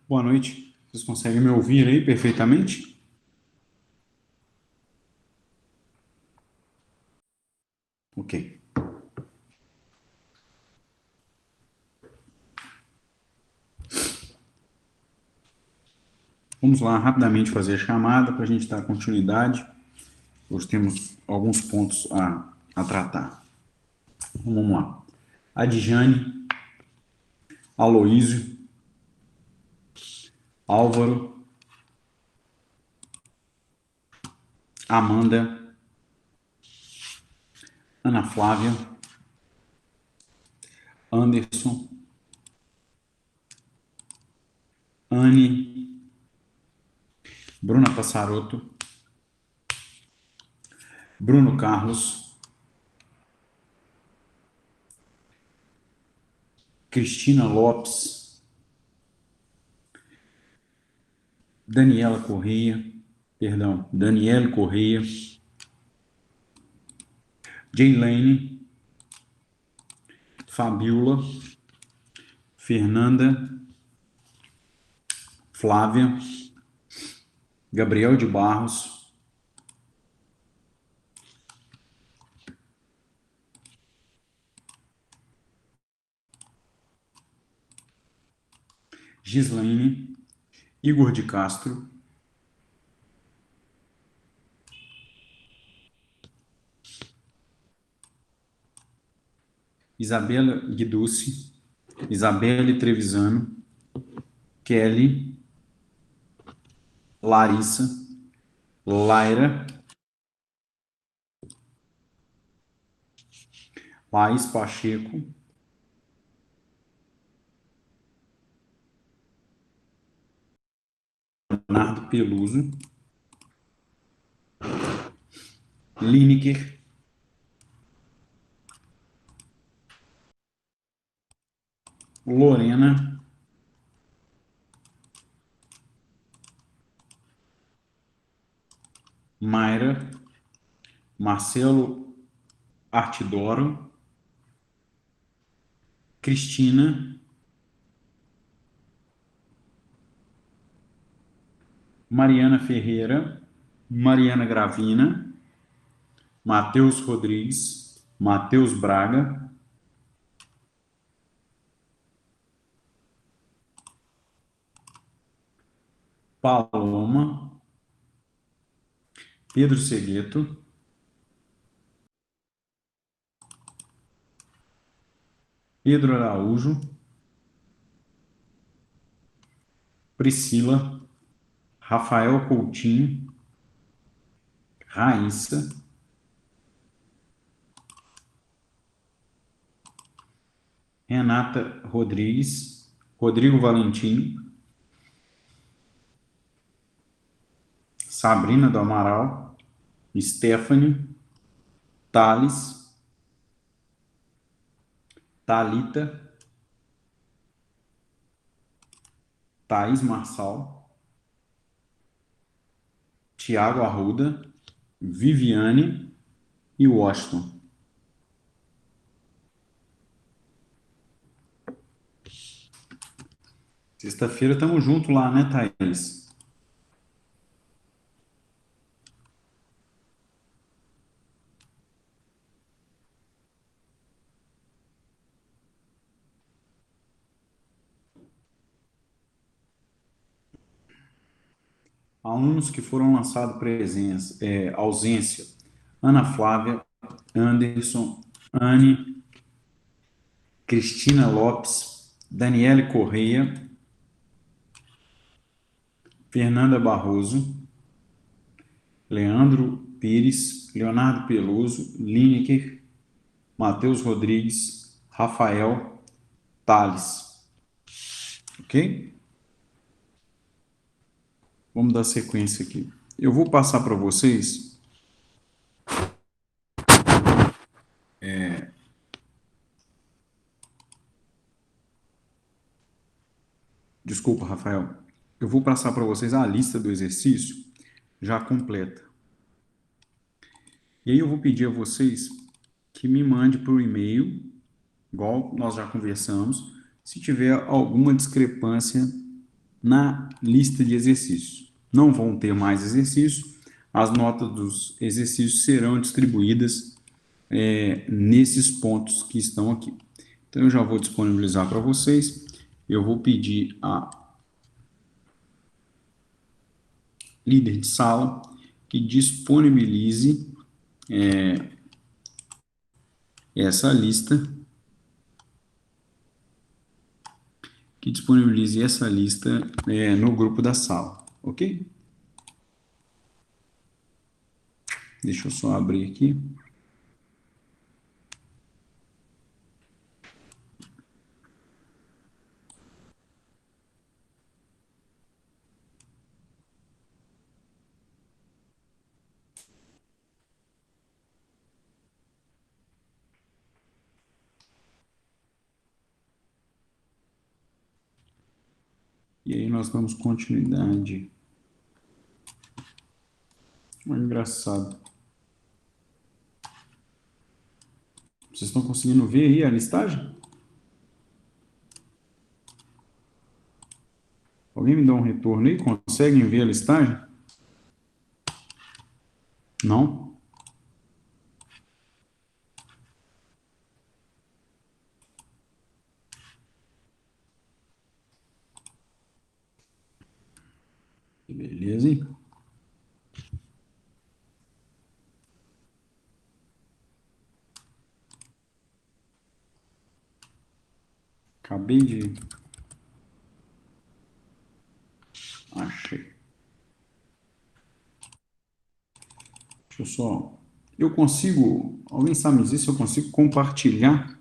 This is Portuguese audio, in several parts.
Boa noite. Vocês conseguem me ouvir aí perfeitamente? Ok. Vamos lá rapidamente fazer a chamada para a gente dar continuidade. Hoje temos alguns pontos a tratar. Então, vamos lá. Adjane, Aloísio, Álvaro, Amanda, Ana Flávia, Anderson, Anne, Bruna Passarotto, Bruno Carlos, Cristina Lopes, Daniela Correia, Daniele Correia, Jaylene, Fabiola, Fernanda, Flávia, Gabriel de Barros, Gislaine, Igor de Castro, Isabela Guiducci, Isabelle Trevisano, Kelly, Larissa, Laira, Laís Pacheco, Leonardo Peluso, Lineker, Lorena, Mayra, Marcelo Artidoro, Cristina, Mariana Ferreira, Mariana Gravina, Matheus Rodrigues, Matheus Braga, Paloma, Pedro Segueto, Pedro Araújo, Priscila, Rafael Coutinho, Raíssa, Renata Rodrigues, Rodrigo Valentim, Sabrina do Amaral, Stephanie, Thales, Talita, Thaís Marçal, Tiago Arruda, Viviane e Washington. Sexta-feira estamos juntos lá, né, Thaís? Alunos que foram lançados ausência. Ana Flávia, Anderson, Anne, Cristina Lopes, Daniele Correia, Fernanda Barroso, Leandro Pires, Leonardo Peluso, Lineker, Matheus Rodrigues, Rafael, Thales. Ok? Vamos dar sequência aqui. Eu vou passar para vocês. Desculpa, Rafael. Eu vou passar para vocês a lista do exercício já completa. E aí eu vou pedir a vocês que me mande por e-mail, igual nós já conversamos, se tiver alguma discrepância na lista de exercícios. Não vão ter mais exercícios, as notas dos exercícios serão distribuídas nesses pontos que estão aqui. Então, eu já vou disponibilizar para vocês. Eu vou pedir a líder de sala que disponibilize essa lista, no grupo da sala, ok? Deixa eu só abrir aqui. E aí nós damos continuidade. Engraçado. Vocês estão conseguindo ver aí a listagem? Alguém me dá um retorno aí? Conseguem ver a listagem? Não? Que beleza, hein? Acabei de... Achei. Deixa eu só... Eu consigo... Alguém sabe me dizer se eu consigo compartilhar?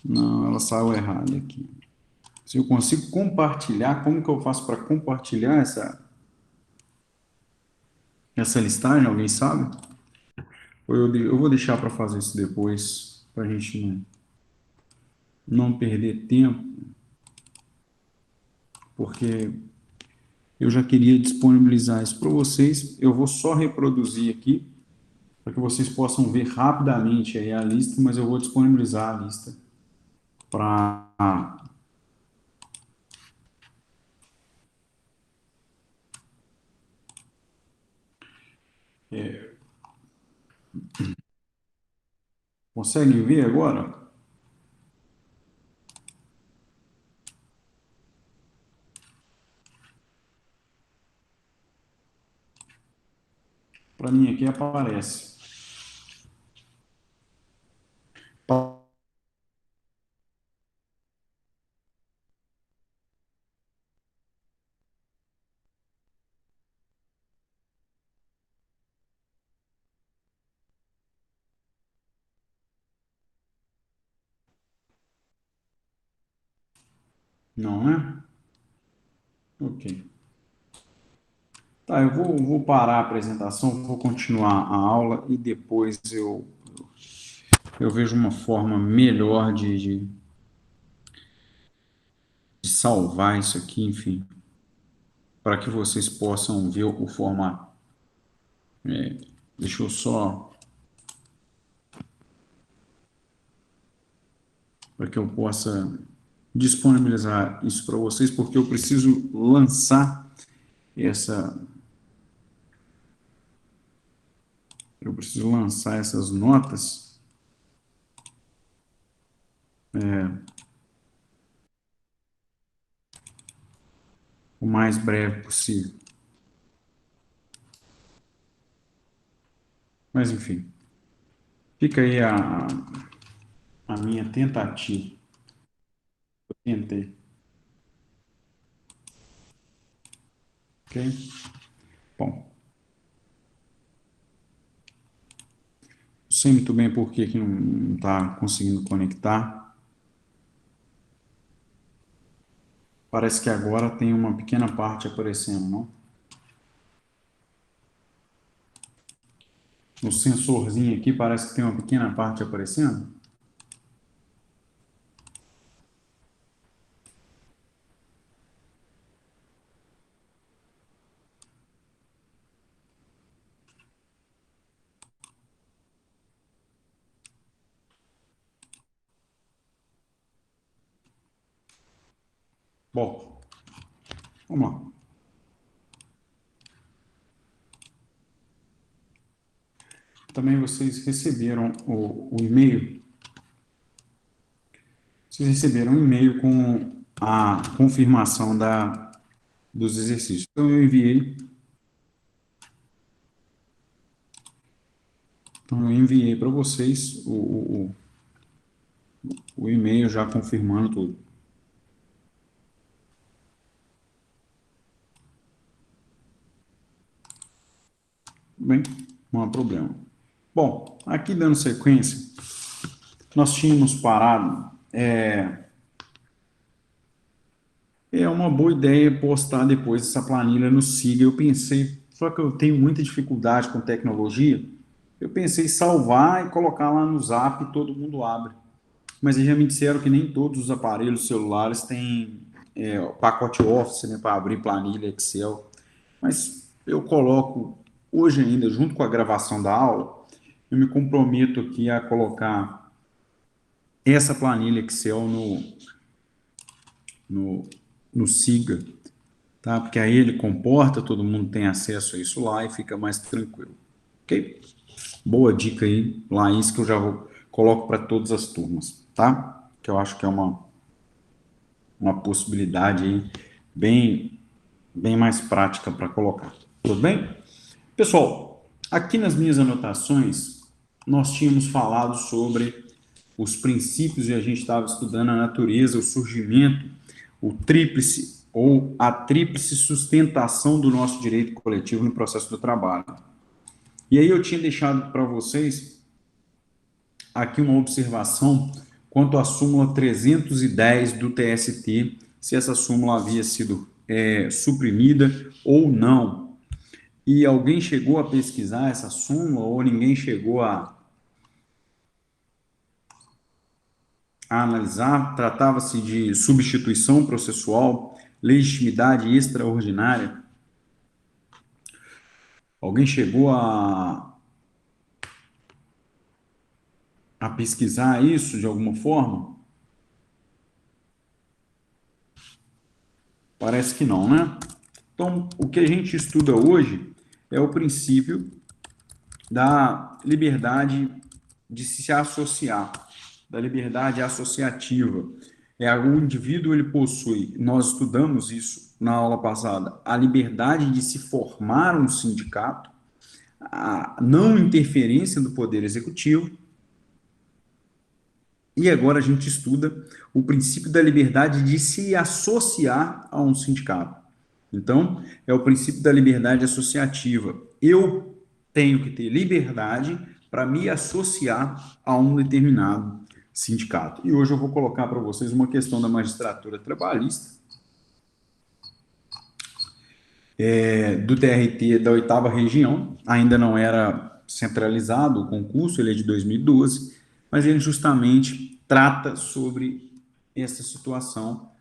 Não, ela saiu errada aqui. Se eu consigo compartilhar, como que eu faço para compartilhar essa listagem? Alguém sabe? Ou eu vou deixar para fazer isso depois, para a gente não perder tempo, porque eu já queria disponibilizar isso para vocês. Eu vou só reproduzir aqui, para que vocês possam ver rapidamente aí a lista, mas eu vou disponibilizar a lista para... Conseguem ver agora? Para mim aqui aparece. Não, né? Ok. Tá, eu vou parar a apresentação, vou continuar a aula e depois eu vejo uma forma melhor de salvar isso aqui, enfim, para que vocês possam ver o formato. Deixa eu só, para que eu possa disponibilizar isso para vocês, porque eu preciso lançar essa, eu preciso lançar essas notas o mais breve possível. Mas, enfim, fica aí a minha tentativa. Eu tentei, ok? Bom, não sei muito bem por que não está conseguindo conectar. Parece que agora tem uma pequena parte aparecendo, não? No sensorzinho aqui parece que tem uma pequena parte aparecendo. Bom, Vamos lá. Também vocês receberam o e-mail. Vocês receberam um e-mail com a confirmação dos exercícios. Então, eu enviei para vocês o e-mail já confirmando tudo. Bem, não há problema. Bom, aqui dando sequência, nós tínhamos parado. É uma boa ideia postar depois essa planilha no Siga. Eu pensei, só que eu tenho muita dificuldade com tecnologia. Eu pensei em salvar e colocar lá no Zap e todo mundo abre. Mas eles já me disseram que nem todos os aparelhos celulares têm o pacote Office, né, para abrir planilha Excel. Mas eu coloco hoje ainda, junto com a gravação da aula, eu me comprometo aqui a colocar essa planilha Excel no, no Siga, tá? Porque aí ele comporta, todo mundo tem acesso a isso lá e fica mais tranquilo. Ok? Boa dica aí, Laís, que eu já coloco para todas as turmas, tá? Que eu acho que é uma possibilidade aí bem mais prática para colocar. Tudo bem? Pessoal, aqui nas minhas anotações, nós tínhamos falado sobre os princípios e a gente estava estudando a natureza, o surgimento, o tríplice ou a tríplice sustentação do nosso direito coletivo no processo do trabalho. E aí eu tinha deixado para vocês aqui uma observação quanto à súmula 310 do TST, se essa súmula havia sido suprimida ou não. E alguém chegou a pesquisar essa súmula ou ninguém chegou a analisar? Tratava-se de substituição processual, legitimidade extraordinária. Alguém chegou a pesquisar isso de alguma forma? Parece que não, né? Então, o que a gente estuda hoje é o princípio da liberdade de se associar, da liberdade associativa. O indivíduo ele possui, nós estudamos isso na aula passada, a liberdade de se formar um sindicato, a não interferência do poder executivo, e agora a gente estuda o princípio da liberdade de se associar a um sindicato. Então, é o princípio da liberdade associativa. Eu tenho que ter liberdade para me associar a um determinado sindicato. E hoje eu vou colocar para vocês uma questão da magistratura trabalhista, do TRT da 8ª região. Ainda não era centralizado o concurso, ele é de 2012, mas ele justamente trata sobre essa situação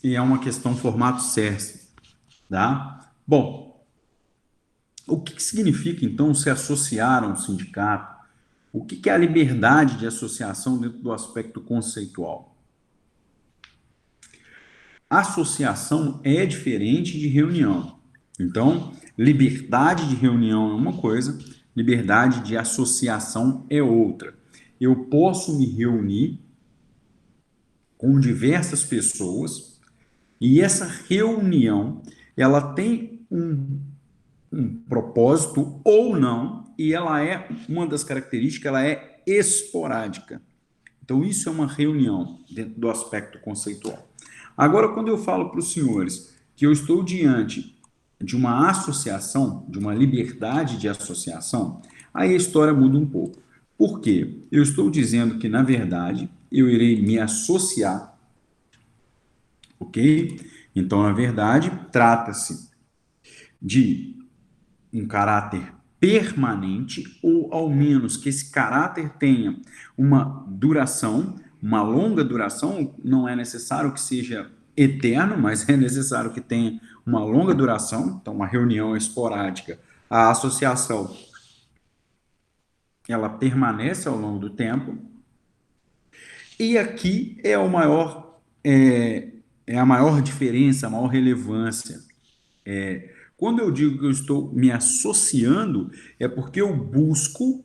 e é uma questão formato CERC, tá? Bom, o que significa, então, se associar a um sindicato? O que é a liberdade de associação dentro do aspecto conceitual? Associação é diferente de reunião. Então, liberdade de reunião é uma coisa, liberdade de associação é outra. Eu posso me reunir com diversas pessoas e essa reunião, ela tem um propósito ou não, e ela é, uma das características, ela é esporádica. Então, isso é uma reunião dentro do aspecto conceitual. Agora, quando eu falo para os senhores que eu estou diante de uma associação, de uma liberdade de associação, aí a história muda um pouco. Por quê? Eu estou dizendo que, na verdade, eu irei me associar, ok? Então, na verdade, trata-se de um caráter permanente, ou ao menos que esse caráter tenha uma duração, uma longa duração, não é necessário que seja eterno, mas é necessário que tenha uma longa duração, então uma reunião esporádica, a associação ela permanece ao longo do tempo, e aqui é o maior é a maior diferença, a maior relevância. Quando eu digo que eu estou me associando, é porque eu busco,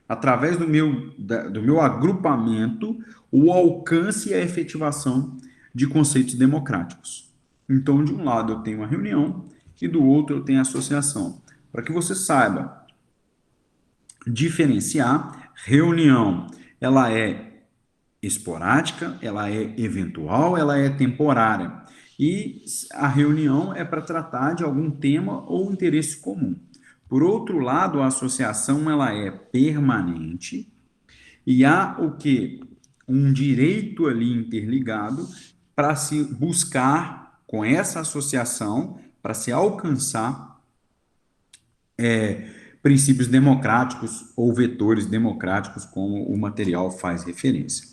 através do meu agrupamento, o alcance e a efetivação de conceitos democráticos. Então, de um lado eu tenho a reunião e do outro eu tenho a associação. Para que você saiba diferenciar, reunião, ela é esporádica, ela é eventual, ela é temporária. E a reunião é para tratar de algum tema ou interesse comum. Por outro lado, a associação ela é permanente e há o que? Um direito ali interligado para se buscar com essa associação, para se alcançar princípios democráticos ou vetores democráticos, como o material faz referência.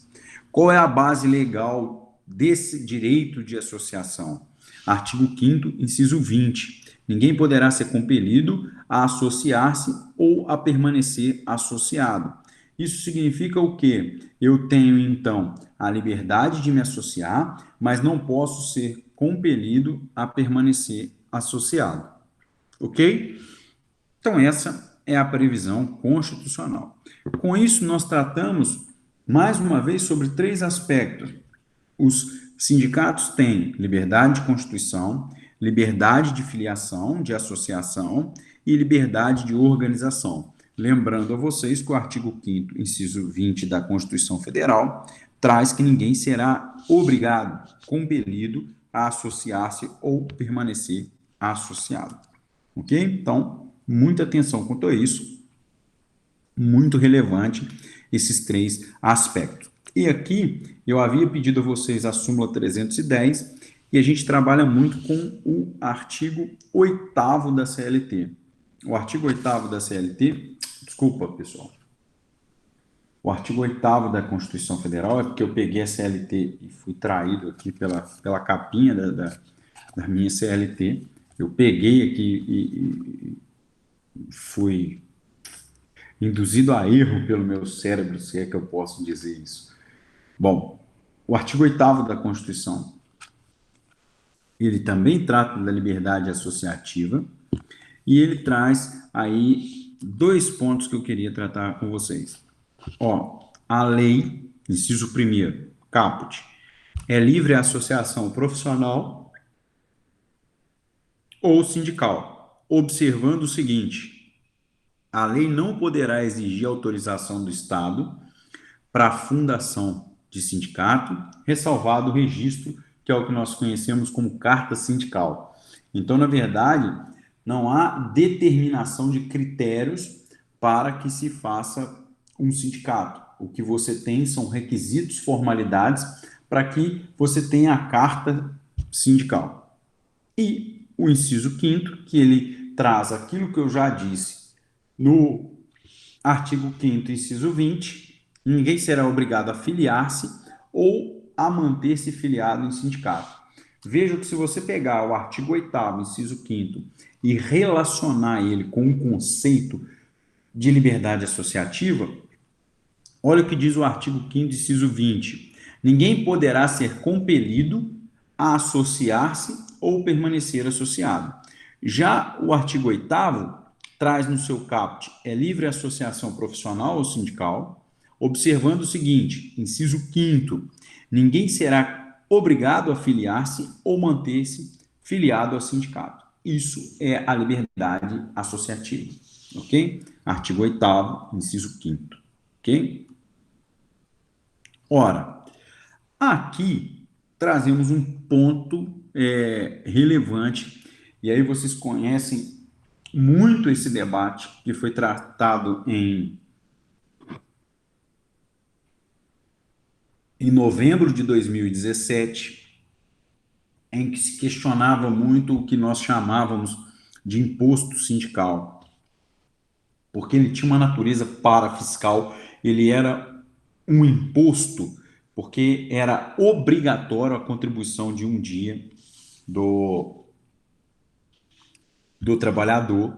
Qual é a base legal desse direito de associação? Artigo 5º, inciso 20. Ninguém poderá ser compelido a associar-se ou a permanecer associado. Isso significa o quê? Eu tenho, então, a liberdade de me associar, mas não posso ser compelido a permanecer associado. Ok? Então, essa é a previsão constitucional. Com isso, nós tratamos, mais uma vez, sobre três aspectos. Os sindicatos têm liberdade de constituição, liberdade de filiação, de associação e liberdade de organização. Lembrando a vocês que o artigo 5º, inciso 20 da Constituição Federal, traz que ninguém será obrigado, compelido a associar-se ou permanecer associado. Ok? Então, muita atenção quanto a isso, muito relevante esses três aspectos. E aqui eu havia pedido a vocês a súmula 310 e a gente trabalha muito com o artigo 8º da CLT. O artigo 8º da CLT, desculpa, pessoal. O artigo 8º da Constituição Federal é porque eu peguei a CLT e fui traído aqui pela capinha da minha CLT. Eu peguei aqui e fui induzido a erro pelo meu cérebro, se é que eu posso dizer isso. Bom, o artigo 8º da Constituição, ele também trata da liberdade associativa e ele traz aí dois pontos que eu queria tratar com vocês. Ó, a lei, inciso 1º, caput, é livre associação profissional ou sindical, observando o seguinte: a lei não poderá exigir autorização do Estado para a fundação de sindicato, ressalvado o registro, que é o que nós conhecemos como carta sindical. Então, na verdade, não há determinação de critérios para que se faça um sindicato. O que você tem são requisitos, formalidades para que você tenha a carta sindical. E o inciso 5º, que ele traz aquilo que eu já disse no artigo 5º, inciso 20, ninguém será obrigado a filiar-se ou a manter-se filiado em sindicato. Veja que se você pegar o artigo 8º, inciso 5º, e relacionar ele com o conceito de liberdade associativa, olha o que diz o artigo 5º, inciso 20. Ninguém poderá ser compelido a associar-se ou permanecer associado. Já o artigo 8º traz no seu caput é livre associação profissional ou sindical, observando o seguinte, inciso 5º, ninguém será obrigado a filiar-se ou manter-se filiado ao sindicato. Isso é a liberdade associativa, ok? Artigo 8º, inciso 5º, ok? Ora, aqui trazemos um ponto relevante, e aí vocês conhecem muito esse debate que foi tratado em novembro de 2017, em que se questionava muito o que nós chamávamos de imposto sindical, porque ele tinha uma natureza parafiscal, ele era um imposto, porque era obrigatório a contribuição de um dia do trabalhador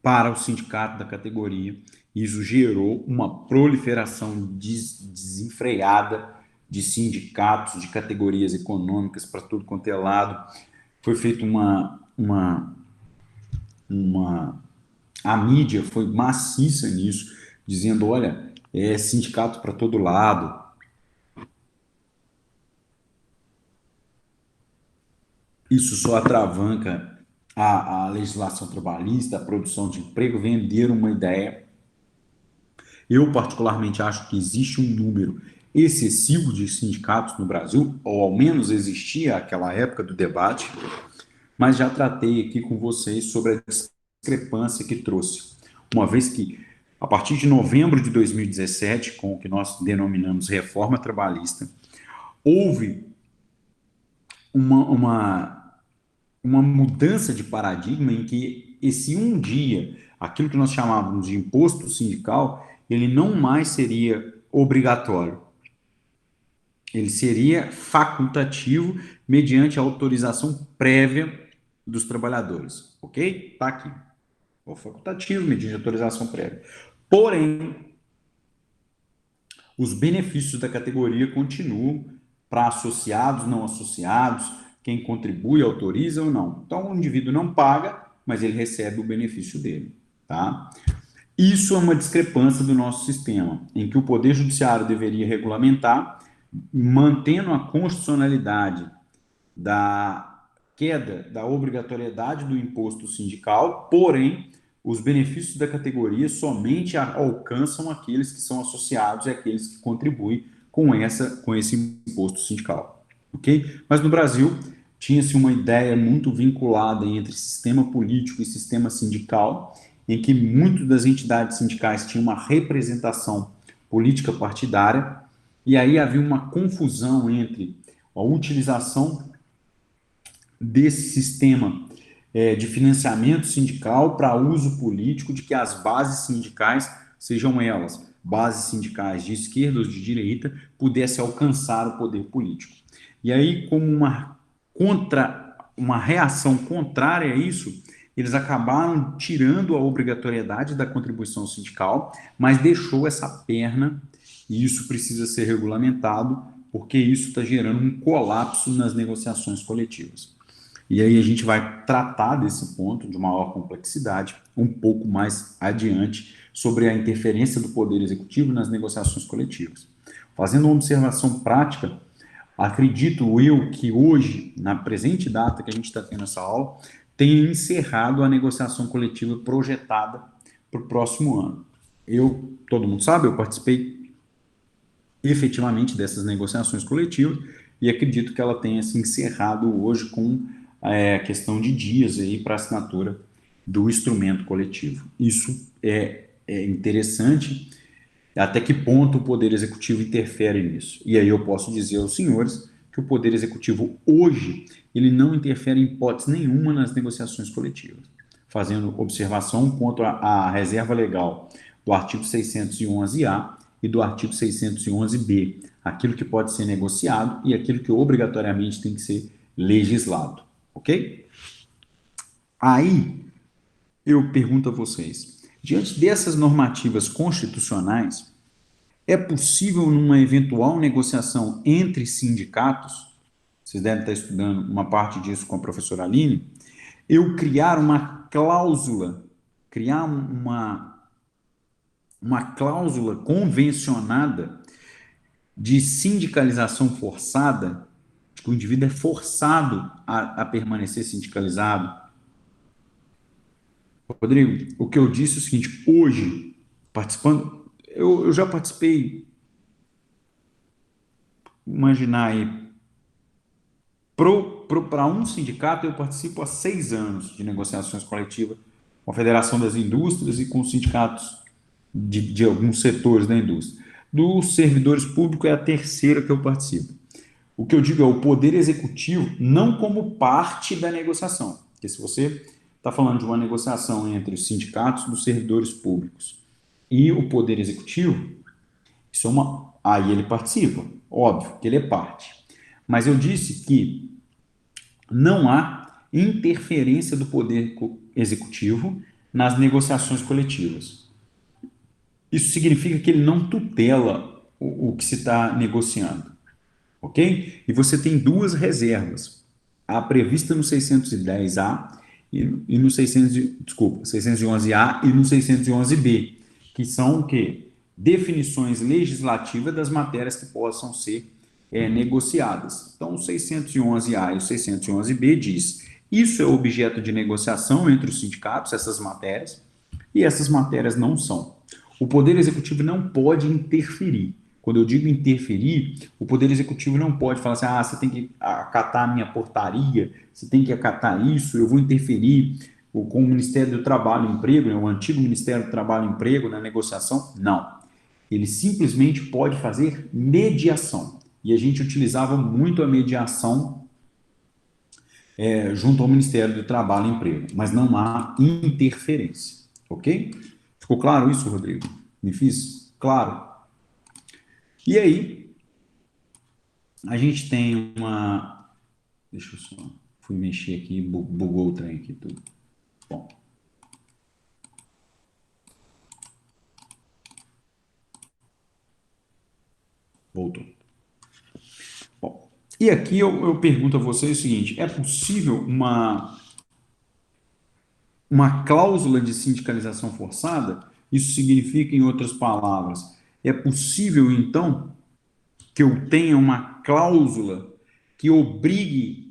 para o sindicato da categoria. Isso gerou uma proliferação desenfreada de sindicatos, de categorias econômicas para tudo quanto é lado. Foi feita a mídia foi maciça nisso, dizendo, olha, é sindicato para todo lado. Isso só atravanca a legislação trabalhista, a produção de emprego, vender uma ideia. Eu, particularmente, acho que existe um número excessivo de sindicatos no Brasil, ou ao menos existia naquela época do debate, mas já tratei aqui com vocês sobre a discrepância que trouxe. Uma vez que, a partir de novembro de 2017, com o que nós denominamos reforma trabalhista, houve uma mudança de paradigma em que esse um dia, aquilo que nós chamávamos de imposto sindical, ele não mais seria obrigatório. Ele seria facultativo mediante a autorização prévia dos trabalhadores, ok? Tá aqui. O facultativo mediante autorização prévia. Porém, os benefícios da categoria continuam para associados, não associados, quem contribui, autoriza ou não. Então, o indivíduo não paga, mas ele recebe o benefício dele, tá? Isso é uma discrepância do nosso sistema, em que o Poder Judiciário deveria regulamentar, mantendo a constitucionalidade da queda da obrigatoriedade do imposto sindical, porém, os benefícios da categoria somente alcançam aqueles que são associados e aqueles que contribuem com esse imposto sindical, ok? Mas no Brasil, tinha-se uma ideia muito vinculada entre sistema político e sistema sindical, em que muitas das entidades sindicais tinham uma representação política partidária, e aí havia uma confusão entre a utilização desse sistema de financiamento sindical para uso político, de que as bases sindicais, sejam elas bases sindicais de esquerda ou de direita, pudessem alcançar o poder político. E aí, como uma reação contrária a isso, eles acabaram tirando a obrigatoriedade da contribuição sindical, mas deixou essa perna, e isso precisa ser regulamentado, porque isso está gerando um colapso nas negociações coletivas. E aí a gente vai tratar desse ponto de maior complexidade um pouco mais adiante sobre a interferência do Poder Executivo nas negociações coletivas. Fazendo uma observação prática, acredito eu que hoje, na presente data que a gente está tendo essa aula, tenha encerrado a negociação coletiva projetada para o próximo ano. Todo mundo sabe, eu participei efetivamente dessas negociações coletivas e acredito que ela tenha se encerrado hoje com a questão de dias aí para assinatura do instrumento coletivo. Isso é interessante, até que ponto o Poder Executivo interfere nisso. E aí eu posso dizer aos senhores que o Poder Executivo hoje, ele não interfere em hipótese nenhuma nas negociações coletivas, fazendo observação quanto à reserva legal do artigo 611-A e do artigo 611-B, aquilo que pode ser negociado e aquilo que obrigatoriamente tem que ser legislado, ok? Aí, eu pergunto a vocês, diante dessas normativas constitucionais, é possível, numa eventual negociação entre sindicatos, vocês devem estar estudando uma parte disso com a professora Aline, eu criar uma cláusula, criar uma cláusula convencionada de sindicalização forçada, que o indivíduo é forçado a permanecer sindicalizado. Rodrigo, o que eu disse é o seguinte, hoje, participando, eu já participei, imaginar aí, para um sindicato eu participo há 6 anos de negociações coletivas com a Federação das Indústrias e com os sindicatos de alguns setores da indústria. Dos servidores públicos é a terceira que eu participo. O que eu digo é o Poder Executivo não como parte da negociação, porque se você está falando de uma negociação entre os sindicatos dos servidores públicos e o Poder Executivo, isso é aí ele participa, óbvio que ele é parte. Mas eu disse que não há interferência do Poder Executivo nas negociações coletivas. Isso significa que ele não tutela o que se está negociando. ok? E você tem duas reservas, a prevista no 610A e no 611A e no 611B, que são o quê? Definições legislativas das matérias que possam ser negociadas. Então, o 611A e o 611B diz: isso é objeto de negociação entre os sindicatos, essas matérias, e essas matérias não são. O Poder Executivo não pode interferir. Quando eu digo interferir, o Poder Executivo não pode falar assim: ah, você tem que acatar a minha portaria, você tem que acatar isso, eu vou interferir com o Ministério do Trabalho e Emprego, né, o antigo Ministério do Trabalho e Emprego, na negociação. Não. Ele simplesmente pode fazer mediação. E a gente utilizava muito a mediação junto ao Ministério do Trabalho e Emprego, mas não há interferência, ok? Ficou claro isso, Rodrigo? Me fiz claro? E aí, a gente tem uma... Deixa eu só... Fui mexer aqui, bugou o trem aqui tudo. Bom. Voltou. Bom, e aqui eu pergunto a vocês o seguinte: é possível uma cláusula de sindicalização forçada? Isso significa, em outras palavras, é possível, então, que eu tenha uma cláusula que obrigue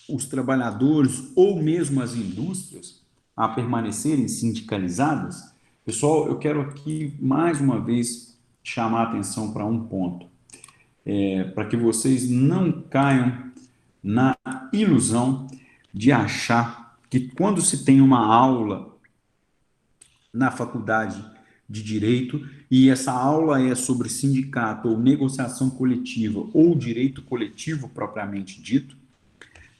os trabalhadores ou mesmo as indústrias a permanecerem sindicalizadas? Pessoal, eu quero aqui mais uma vez chamar a atenção para um ponto, para que vocês não caiam na ilusão de achar que quando se tem uma aula na faculdade de direito e essa aula é sobre sindicato ou negociação coletiva ou direito coletivo propriamente dito,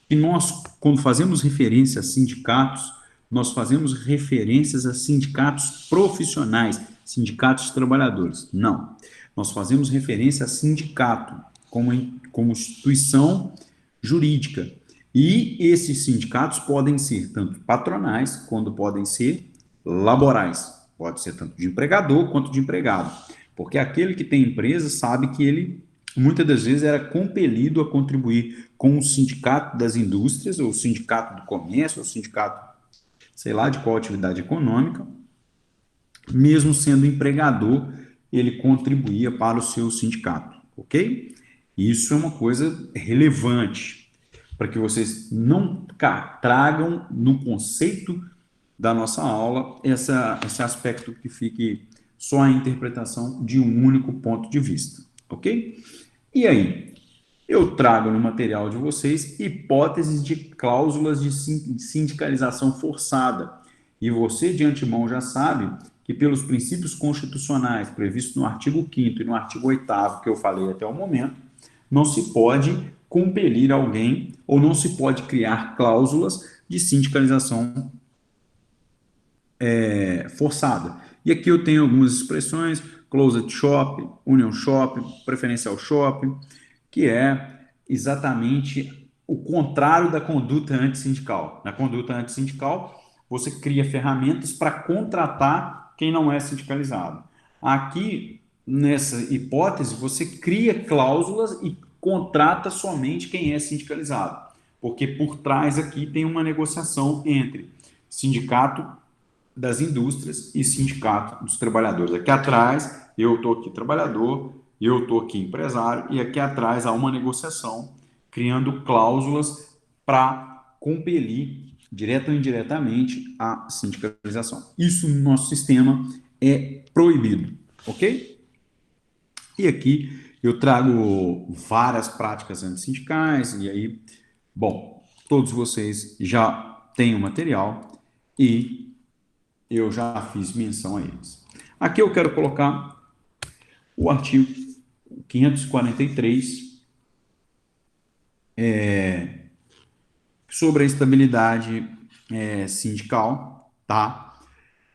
e nós, quando fazemos referência a sindicatos, nós fazemos referências a sindicatos profissionais, sindicatos de trabalhadores. Não. Nós fazemos referência a sindicato como instituição jurídica. E esses sindicatos podem ser tanto patronais, quanto podem ser laborais. Pode ser tanto de empregador quanto de empregado. Porque aquele que tem empresa sabe que ele muitas das vezes era compelido a contribuir com o sindicato das indústrias, ou o sindicato do comércio, ou o sindicato, sei lá, de qual atividade econômica, mesmo sendo empregador, ele contribuía para o seu sindicato, ok? Isso é uma coisa relevante, para que vocês não tragam no conceito da nossa aula esse aspecto que fique só a interpretação de um único ponto de vista, ok? E aí, eu trago no material de vocês hipóteses de cláusulas de sindicalização forçada. E você, de antemão, já sabe que, pelos princípios constitucionais previstos no artigo 5º e no artigo 8º, que eu falei até o momento, não se pode compelir alguém ou não se pode criar cláusulas de sindicalização forçada. E aqui eu tenho algumas expressões: closed shop, union shop, preferencial shop, que é exatamente o contrário da conduta antissindical. Na conduta antissindical, você cria ferramentas para contratar quem não é sindicalizado. Aqui, nessa hipótese, você cria cláusulas e contrata somente quem é sindicalizado, porque por trás aqui tem uma negociação entre sindicato das indústrias e sindicato dos trabalhadores. Aqui atrás, eu estou aqui trabalhador, eu estou aqui empresário, e aqui atrás há uma negociação criando cláusulas para compelir, direta ou indiretamente, a sindicalização. Isso no nosso sistema é proibido, ok? E aqui eu trago várias práticas antissindicais, e aí, bom, todos vocês já têm o material e eu já fiz menção a eles. Aqui eu quero colocar o artigo 543 sobre a estabilidade sindical, tá?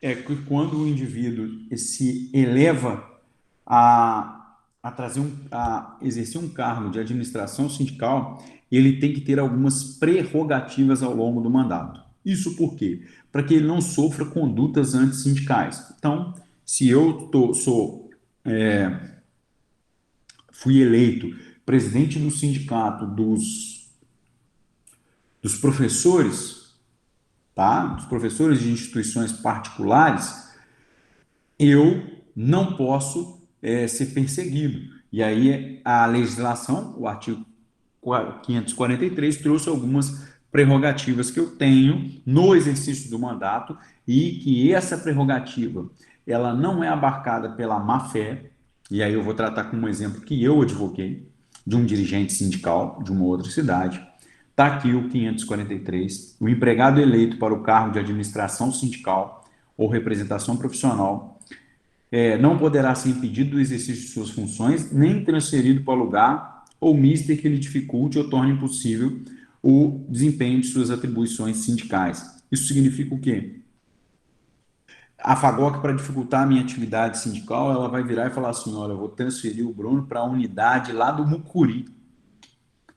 É que quando o indivíduo se eleva a exercer um cargo de administração sindical, ele tem que ter algumas prerrogativas ao longo do mandato. Isso por quê? Para que ele não sofra condutas antissindicais. Então, se eu fui eleito presidente do sindicato dos professores, tá? Dos professores de instituições particulares, eu não posso ser perseguido. E aí a legislação, o artigo 543, trouxe algumas prerrogativas que eu tenho no exercício do mandato e que essa prerrogativa ela não é abarcada pela má-fé, e aí eu vou tratar como um exemplo que eu advoguei, de um dirigente sindical de uma outra cidade. Está aqui o 543, o empregado eleito para o cargo de administração sindical ou representação profissional não poderá ser impedido do exercício de suas funções, nem transferido para lugar ou mister que lhe dificulte ou torne impossível o desempenho de suas atribuições sindicais. Isso significa o quê? A FAGOC, para dificultar a minha atividade sindical, ela vai virar e falar assim, olha, eu vou transferir o Bruno para a unidade lá do Mucuri,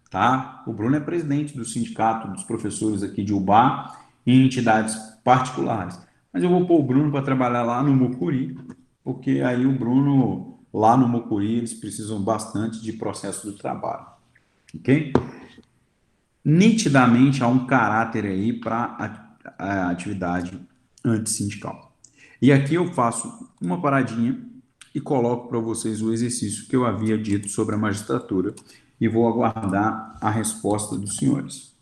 tá? O Bruno é presidente do sindicato dos professores aqui de Ubá em entidades particulares. Mas eu vou pôr o Bruno para trabalhar lá no Mucuri, porque aí o Bruno, lá no Mucuri, eles precisam bastante de processo do trabalho, ok? Nitidamente há um caráter aí para a atividade antissindical. E aqui eu faço uma paradinha e coloco para vocês o exercício que eu havia dito sobre a magistratura e vou aguardar a resposta dos senhores.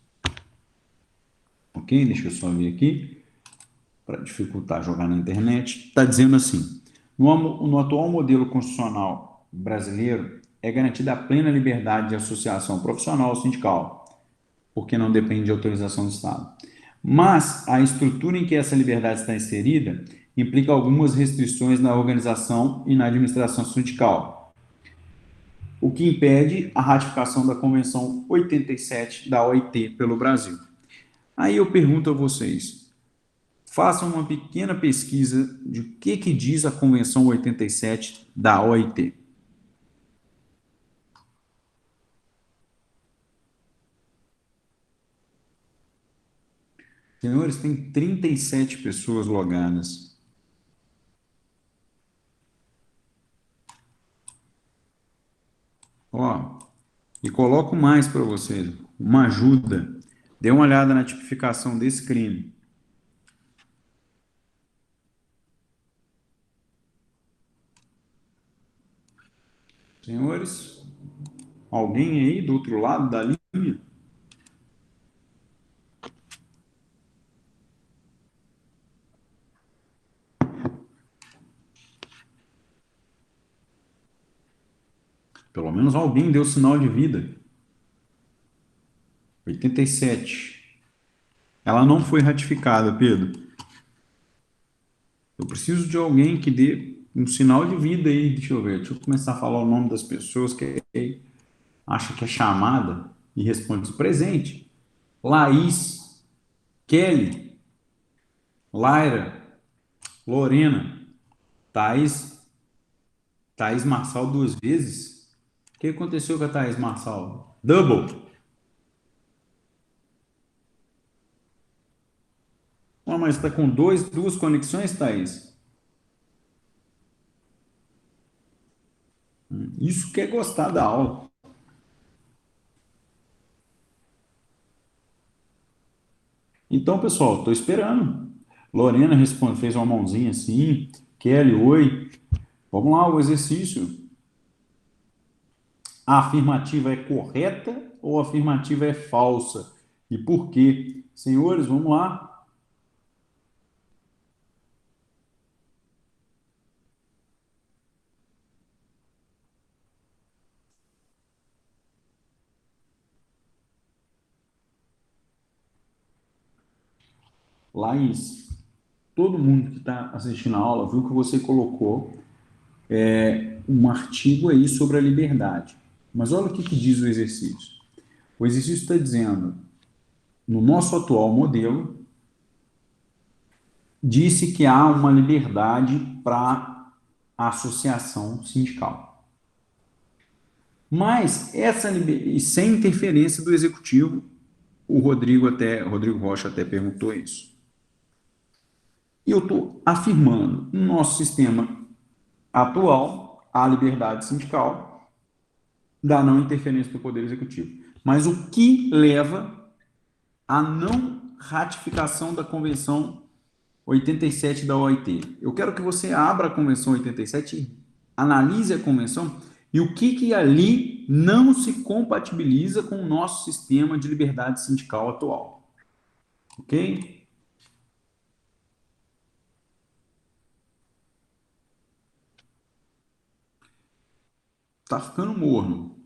Ok? Deixa eu só ver aqui, para dificultar jogar na internet. Está dizendo assim, no atual modelo constitucional brasileiro, é garantida a plena liberdade de associação profissional ou sindical, porque não depende de autorização do Estado. Mas a estrutura em que essa liberdade está inserida implica algumas restrições na organização e na administração sindical, o que impede a ratificação da Convenção 87 da OIT pelo Brasil. Aí eu pergunto a vocês, façam uma pequena pesquisa de o que diz a Convenção 87 da OIT. Senhores, tem 37 pessoas logadas. Ó, e coloco mais para vocês, uma ajuda. Dê uma olhada na tipificação desse crime. Senhores, alguém aí do outro lado da linha? Pelo menos alguém deu sinal de vida. 87. Ela não foi ratificada, Pedro. Eu preciso de alguém que dê um sinal de vida aí. Deixa eu ver. Deixa eu começar a falar o nome das pessoas que acha que é chamada e responde presente. Laís, Kelly, Laira, Lorena, Thaís, Thaís Marçal duas vezes. O que aconteceu com a Thaís Marçal? Double. Mas está com duas conexões, Thaís? Isso que é gostar da aula. Então, pessoal, estou esperando. Lorena responde, fez uma mãozinha assim. Kelly, oi. Vamos lá, o exercício. A afirmativa é correta ou a afirmativa é falsa? E por quê? Senhores, vamos lá. Laís, todo mundo que está assistindo a aula viu que você colocou um artigo aí sobre a liberdade. Mas olha o que diz o exercício. O exercício está dizendo, no nosso atual modelo, disse que há uma liberdade para a associação sindical. Mas essa e sem interferência do executivo, Rodrigo Rocha até perguntou isso. E eu estou afirmando, no nosso sistema atual, há liberdade sindical, da não interferência do Poder Executivo. Mas o que leva à não ratificação da Convenção 87 da OIT? Eu quero que você abra a Convenção 87, analise a Convenção e o que ali não se compatibiliza com o nosso sistema de liberdade sindical atual. Ok? Tá ficando morno.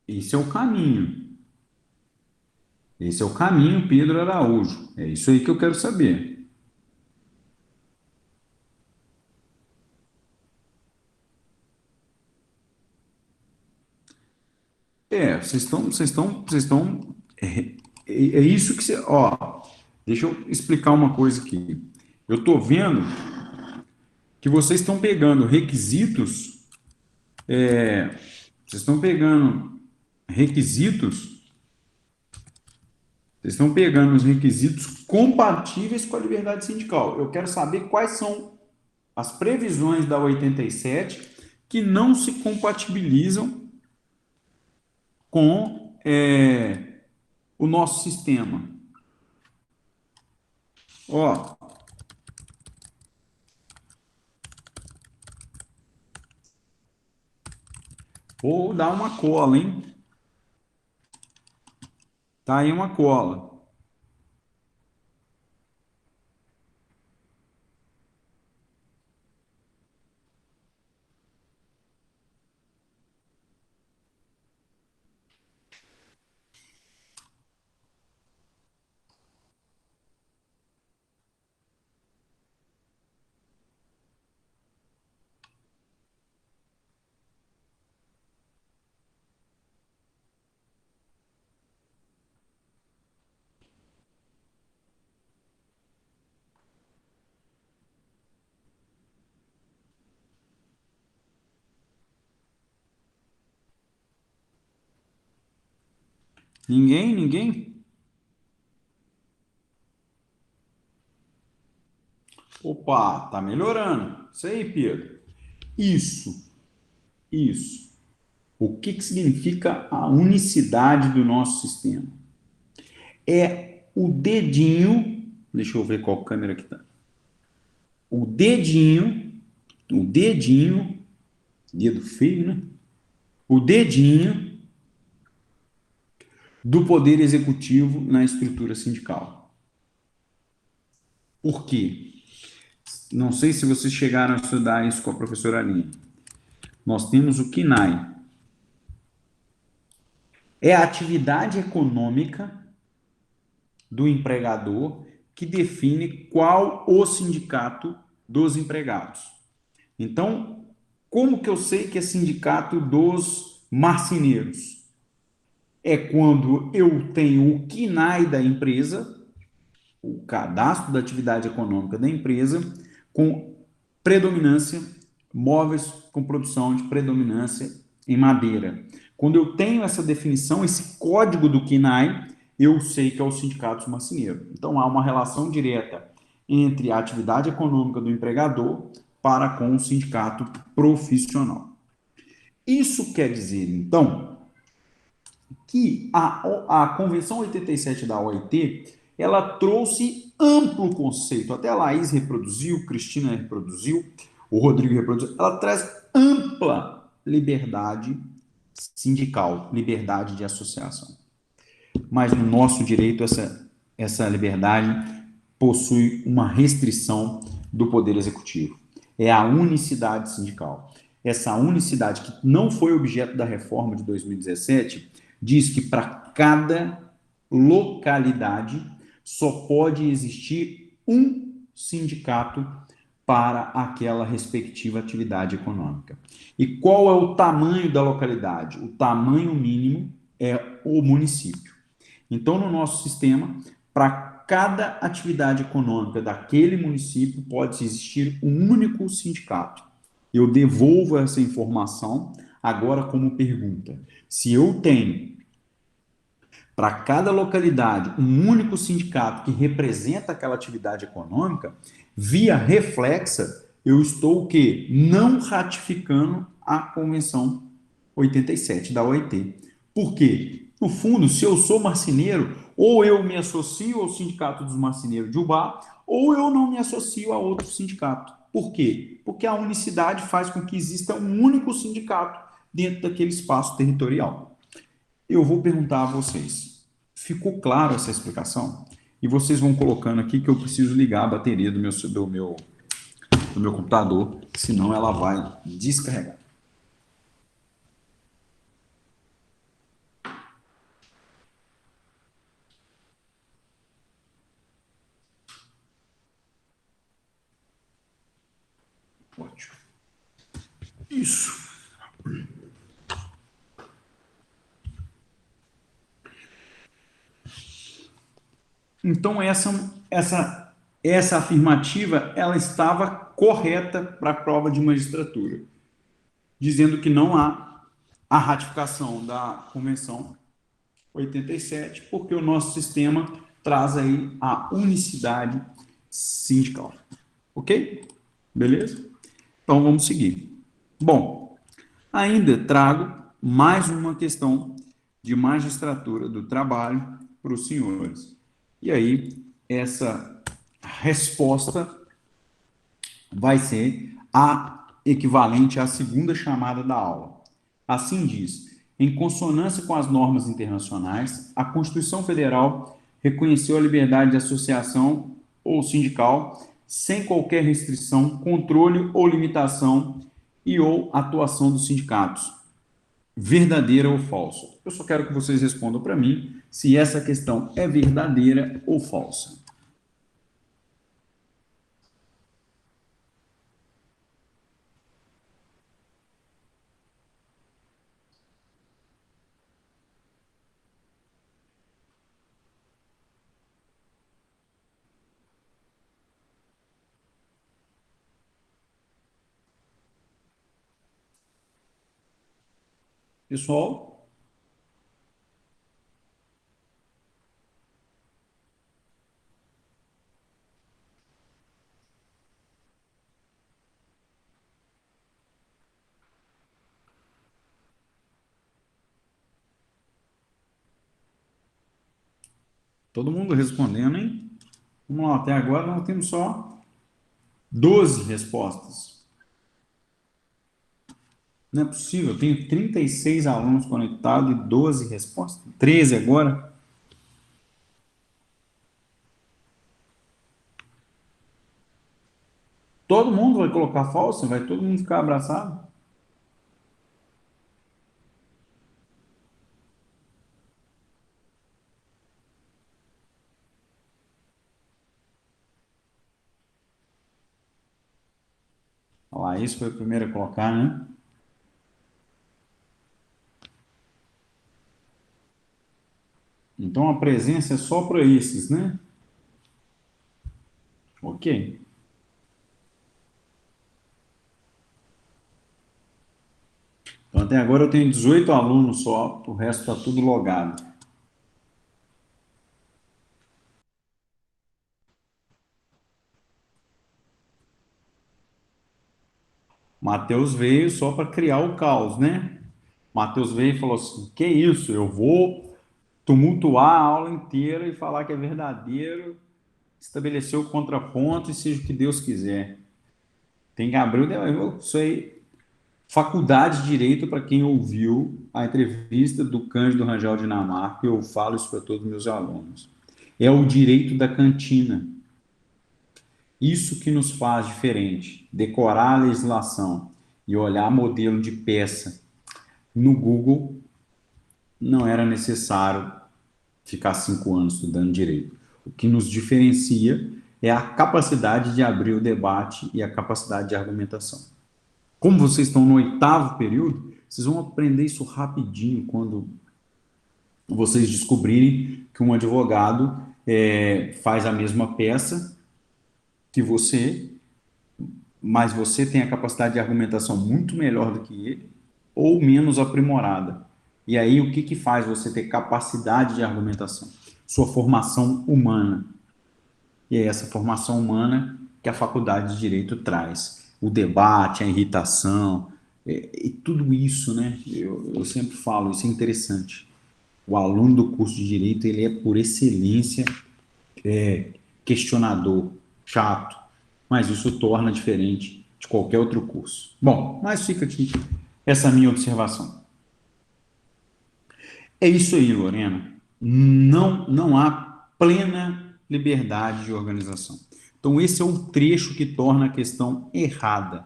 Esse é o caminho. Esse é o caminho, Pedro Araújo. É isso aí que eu quero saber. Vocês estão, é isso que você, ó, deixa eu explicar uma coisa aqui. Eu estou vendo que vocês estão pegando requisitos, vocês estão pegando os requisitos compatíveis com a liberdade sindical. Eu quero saber quais são as previsões da 87 que não se compatibilizam com o nosso sistema. Ó, vou dar uma cola, hein? Tá aí uma cola. Ninguém, ninguém? Opa, tá melhorando. Isso aí, Pedro. Isso, isso. O que significa a unicidade do nosso sistema? É o dedinho, deixa eu ver qual câmera que tá. O dedinho, o dedinho, dedo feio, né? O dedinho do poder executivo na estrutura sindical. Por quê? Não sei se vocês chegaram a estudar isso com a professora Aline. Nós temos o KNAI. É a atividade econômica do empregador que define qual o sindicato dos empregados. Então, como que eu sei que é sindicato dos marceneiros? É quando eu tenho o KNAI da empresa, o cadastro da atividade econômica da empresa, com predominância, móveis com produção de predominância em madeira. Quando eu tenho essa definição, esse código do KNAI, eu sei que é o sindicato marceneiro. Então, há uma relação direta entre a atividade econômica do empregador para com o sindicato profissional. Isso quer dizer, então, que a Convenção 87 da OIT, ela trouxe amplo conceito, até a Laís reproduziu, Cristina reproduziu, o Rodrigo reproduziu, ela traz ampla liberdade sindical, liberdade de associação. Mas no nosso direito, essa liberdade possui uma restrição do Poder Executivo. É a unicidade sindical. Essa unicidade, que não foi objeto da reforma de 2017, diz que para cada localidade só pode existir um sindicato para aquela respectiva atividade econômica. E qual é o tamanho da localidade? O tamanho mínimo é o município. Então, no nosso sistema, para cada atividade econômica daquele município, pode existir um único sindicato. Eu devolvo essa informação agora como pergunta. Se eu tenho para cada localidade um único sindicato que representa aquela atividade econômica, via reflexa, eu estou o quê? Não ratificando a Convenção 87 da OIT. Por quê? No fundo, se eu sou marceneiro, ou eu me associo ao Sindicato dos Marceneiros de Ubá, ou eu não me associo a outro sindicato. Por quê? Porque a unicidade faz com que exista um único sindicato dentro daquele espaço territorial. Eu vou perguntar a vocês, ficou claro essa explicação? E vocês vão colocando aqui que eu preciso ligar a bateria do meu computador, senão ela vai descarregar. Ótimo. Isso. Então, essa afirmativa, ela estava correta para a prova de magistratura, dizendo que não há a ratificação da Convenção 87, porque o nosso sistema traz aí a unicidade sindical. Ok? Beleza? Então, vamos seguir. Bom, ainda trago mais uma questão de magistratura do trabalho para os senhores. E aí, essa resposta vai ser a equivalente à segunda chamada da aula. Assim diz, em consonância com as normas internacionais, a Constituição Federal reconheceu a liberdade de associação ou sindical sem qualquer restrição, controle ou limitação e ou atuação dos sindicatos. Verdadeira ou falsa? Eu só quero que vocês respondam para mim se essa questão é verdadeira ou falsa. Pessoal, todo mundo respondendo, hein? Vamos lá, até agora nós temos só 12 respostas. Não é possível, eu tenho 36 alunos conectados e 12 respostas. 13 agora. Todo mundo vai colocar falso? Vai todo mundo ficar abraçado? Olha lá, esse foi o primeiro a colocar, né? Então a presença é só para esses, né? Ok. Então até agora eu tenho 18 alunos só, o resto está tudo logado. Matheus veio só para criar o caos, né? Matheus veio e falou assim: que isso? Eu vou tumultuar a aula inteira e falar que é verdadeiro, estabelecer o contraponto e seja o que Deus quiser. Tem que abrir isso aí. Faculdade de Direito, para quem ouviu a entrevista do Cândido Rangel Dinamarca, eu falo isso para todos os meus alunos. É o direito da cantina. Isso que nos faz diferente. Decorar a legislação e olhar modelo de peça no Google não era necessário ficar 5 anos estudando direito. O que nos diferencia é a capacidade de abrir o debate e a capacidade de argumentação. Como vocês estão no 8º período, vocês vão aprender isso rapidinho quando vocês descobrirem que um advogado faz a mesma peça que você, mas você tem a capacidade de argumentação muito melhor do que ele ou menos aprimorada. E aí, o que faz você ter capacidade de argumentação? Sua formação humana. E é essa formação humana que a faculdade de Direito traz. O debate, a irritação, e tudo isso, né? Eu sempre falo, isso é interessante. O aluno do curso de Direito, ele é, por excelência, questionador, chato, mas isso torna diferente de qualquer outro curso. Bom, mas fica aqui essa minha observação. É isso aí, Lorena. Não há plena liberdade de organização. Então, esse é o trecho que torna a questão errada.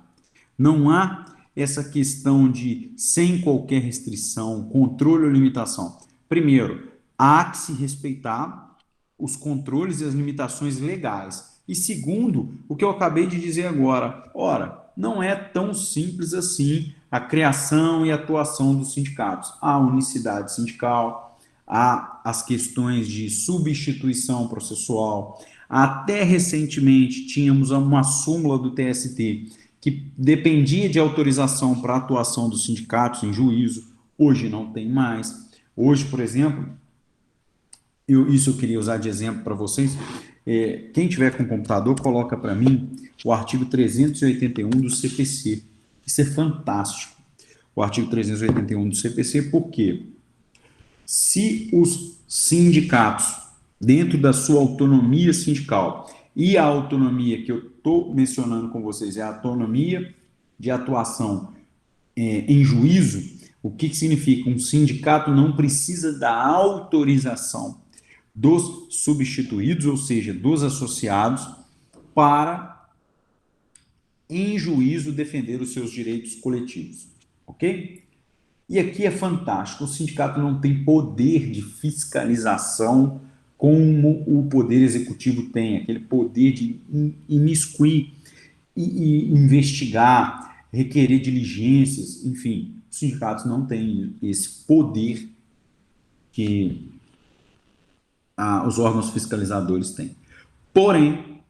Não há essa questão de sem qualquer restrição, controle ou limitação. Primeiro, há que se respeitar os controles e as limitações legais. E segundo, o que eu acabei de dizer agora, ora, não é tão simples assim a criação e atuação dos sindicatos. Há unicidade sindical, há as questões de substituição processual. Até recentemente tínhamos uma súmula do TST que dependia de autorização para a atuação dos sindicatos em juízo, hoje não tem mais. Hoje, por exemplo, isso eu queria usar de exemplo para vocês. Quem tiver com computador, coloca para mim o artigo 381 do CPC. Isso é fantástico. O artigo 381 do CPC, por quê? Se os sindicatos, dentro da sua autonomia sindical, e a autonomia que eu estou mencionando com vocês é a autonomia de atuação em juízo, o que significa? Um sindicato não precisa da autorização dos substituídos, ou seja, dos associados, para, em juízo, defender os seus direitos coletivos. Ok? E aqui é fantástico, o sindicato não tem poder de fiscalização como o poder executivo tem, aquele poder de imiscuir e investigar, requerer diligências, enfim, os sindicatos não têm esse poder que os órgãos fiscalizadores têm. Porém,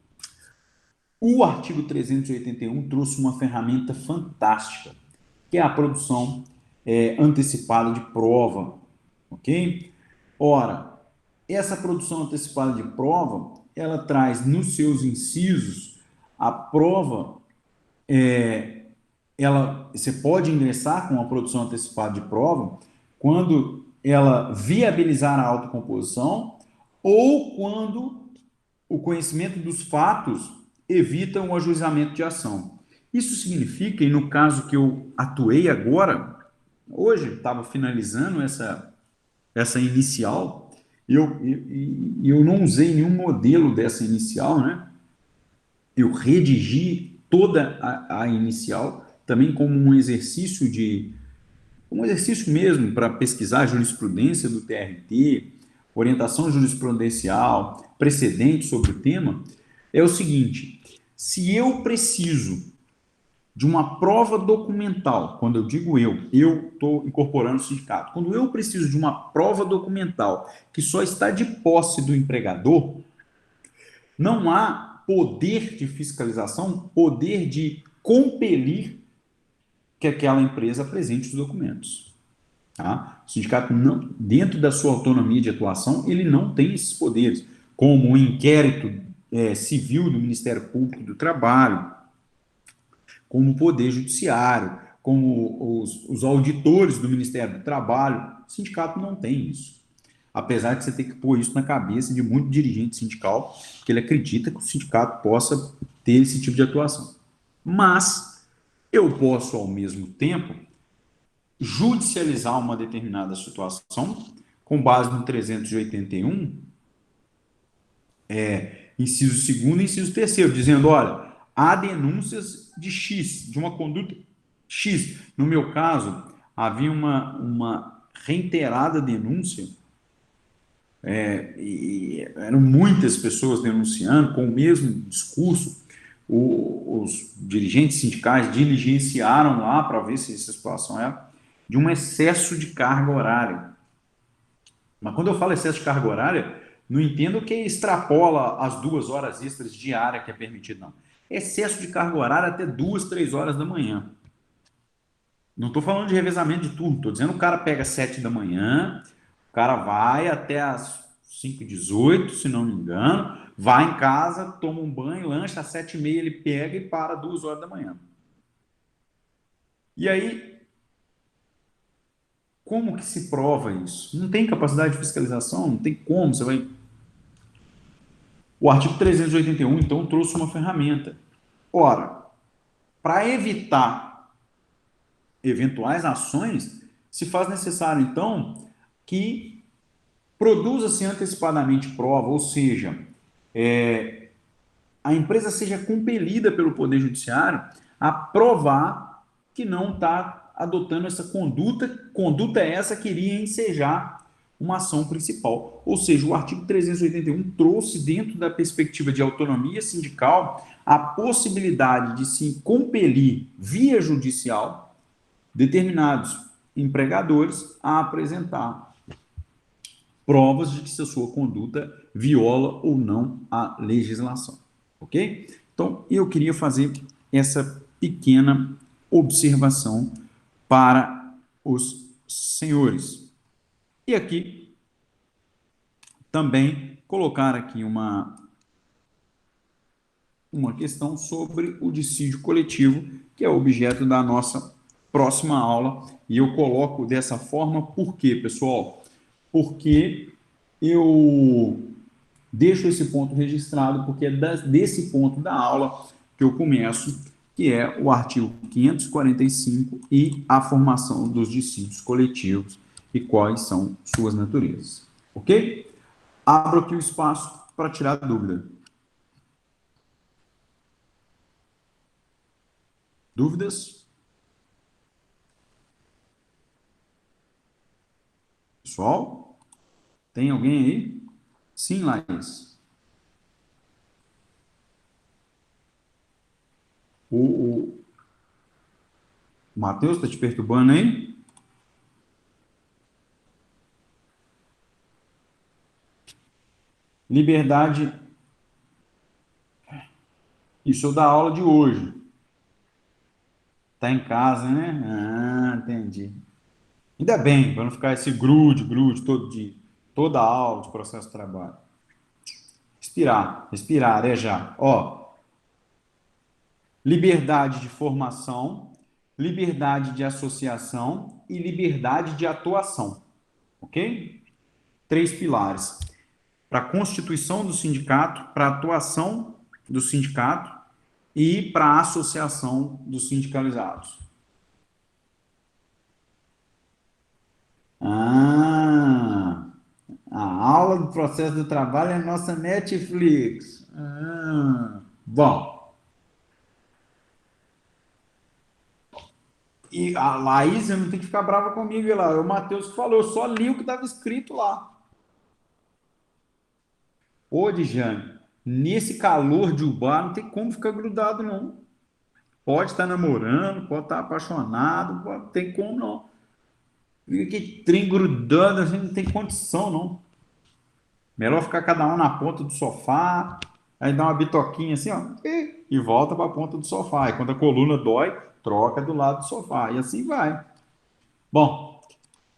o artigo 381 trouxe uma ferramenta fantástica, que é a produção antecipada de prova, ok? Ora, essa produção antecipada de prova, ela traz nos seus incisos a prova, você pode ingressar com a produção antecipada de prova quando ela viabilizar a autocomposição ou quando o conhecimento dos fatos evita o ajuizamento de ação. Isso significa, e no caso que eu atuei agora, hoje estava finalizando essa inicial, eu não usei nenhum modelo dessa inicial, né? Eu redigi toda a inicial, também como um exercício mesmo para pesquisar a jurisprudência do TRT, orientação jurisprudencial, precedentes sobre o tema, é o seguinte: se eu preciso de uma prova documental, quando eu digo eu estou incorporando o sindicato, quando eu preciso de uma prova documental que só está de posse do empregador, não há poder de fiscalização, poder de compelir que aquela empresa apresente os documentos. Tá? O sindicato, não, dentro da sua autonomia de atuação, ele não tem esses poderes, como o inquérito civil do Ministério Público do Trabalho, como o Poder Judiciário, como os auditores do Ministério do Trabalho. O sindicato não tem isso. Apesar de você ter que pôr isso na cabeça de muito dirigente sindical, que ele acredita que o sindicato possa ter esse tipo de atuação. Mas eu posso, ao mesmo tempo, judicializar uma determinada situação com base no 381, inciso segundo e inciso terceiro, dizendo, olha, há denúncias de X, de uma conduta X. No meu caso, havia uma reiterada denúncia, e eram muitas pessoas denunciando com o mesmo discurso. Os dirigentes sindicais diligenciaram lá para ver se essa situação era de um excesso de carga horária. Mas quando eu falo excesso de carga horária, não entendo que extrapola as 2 horas extras diárias que é permitido, não. Excesso de carga horária até 2, 3 horas da manhã. Não estou falando de revezamento de turno, estou dizendo que o cara pega 7 da manhã, o cara vai até as 5h18, se não me engano, vai em casa, toma um banho, lancha, às 7h30 ele pega e para 2 horas da manhã. E aí, como que se prova isso? Não tem capacidade de fiscalização, não tem como, você vai... O artigo 381, então, trouxe uma ferramenta. Ora, para evitar eventuais ações, se faz necessário, então, que produza-se antecipadamente prova, ou seja, a empresa seja compelida pelo Poder Judiciário a provar que não está adotando essa conduta essa que iria ensejar uma ação principal. Ou seja, o artigo 381 trouxe dentro da perspectiva de autonomia sindical a possibilidade de se compelir via judicial determinados empregadores a apresentar provas de que a sua conduta viola ou não a legislação, ok? Então, eu queria fazer essa pequena observação para os senhores. E aqui, também, colocar aqui uma questão sobre o dissídio coletivo, que é objeto da nossa próxima aula, e eu coloco dessa forma, por quê, pessoal? Porque eu deixo esse ponto registrado, porque é desse ponto da aula que eu começo, que é o artigo 545 e a formação dos dissídios coletivos e quais são suas naturezas. Ok? Abro aqui o espaço para tirar dúvida. Dúvidas? Pessoal? Tem alguém aí? Sim, Laís. O Matheus está te perturbando aí? Liberdade. Isso é da aula de hoje. Tá em casa, né? Ah, entendi. Ainda bem, para não ficar esse grude todo dia, toda a aula de processo de trabalho. Respirar, respirar, arejar. Ó, liberdade de formação, liberdade de associação e liberdade de atuação. Ok? 3 pilares. Para a constituição do sindicato, para a atuação do sindicato e para a associação dos sindicalizados. Ah, a aula do processo do trabalho é a nossa Netflix. Bom, e a Laís não tem que ficar brava comigo lá. O Matheus que falou, eu só li o que estava escrito lá. Ô, Dijane, nesse calor de Ubá não tem como ficar grudado, não. Pode estar namorando, pode estar apaixonado, não tem como, não. Fica que trem grudando, a gente não tem condição, não. Melhor ficar cada um na ponta do sofá, aí dá uma bitoquinha assim, ó, e volta para a ponta do sofá. E quando a coluna dói, troca do lado do sofá. E assim vai. Bom,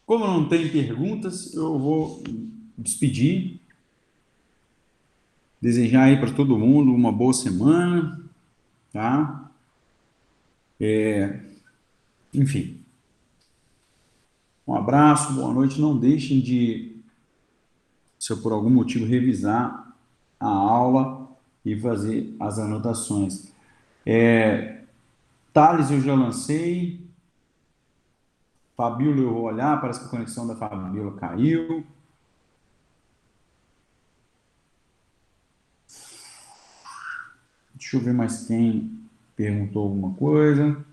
como não tem perguntas, eu vou despedir, desejar aí para todo mundo uma boa semana, tá? Enfim, um abraço, boa noite. Não deixem de, se eu por algum motivo revisar a aula e fazer as anotações. Thales eu já lancei. Fabíola eu vou olhar, parece que a conexão da Fabíola caiu. Deixa eu ver mais quem perguntou alguma coisa.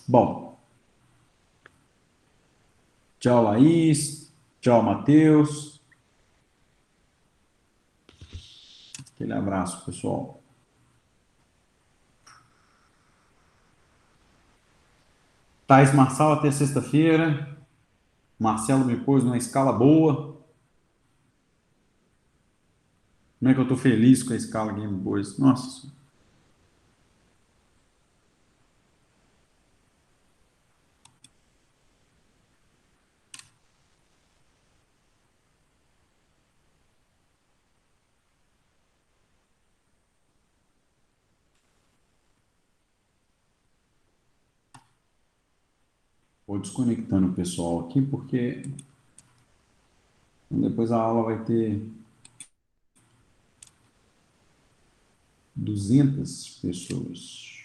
Bom, tchau, Laís. Tchau, Matheus. Aquele abraço, pessoal. Thais Marçal até sexta-feira. Marcelo me pôs numa escala boa. Como é que eu tô feliz com a escala Game Boys? Nossa. Vou desconectando o pessoal aqui, porque depois a aula vai ter 200 pessoas.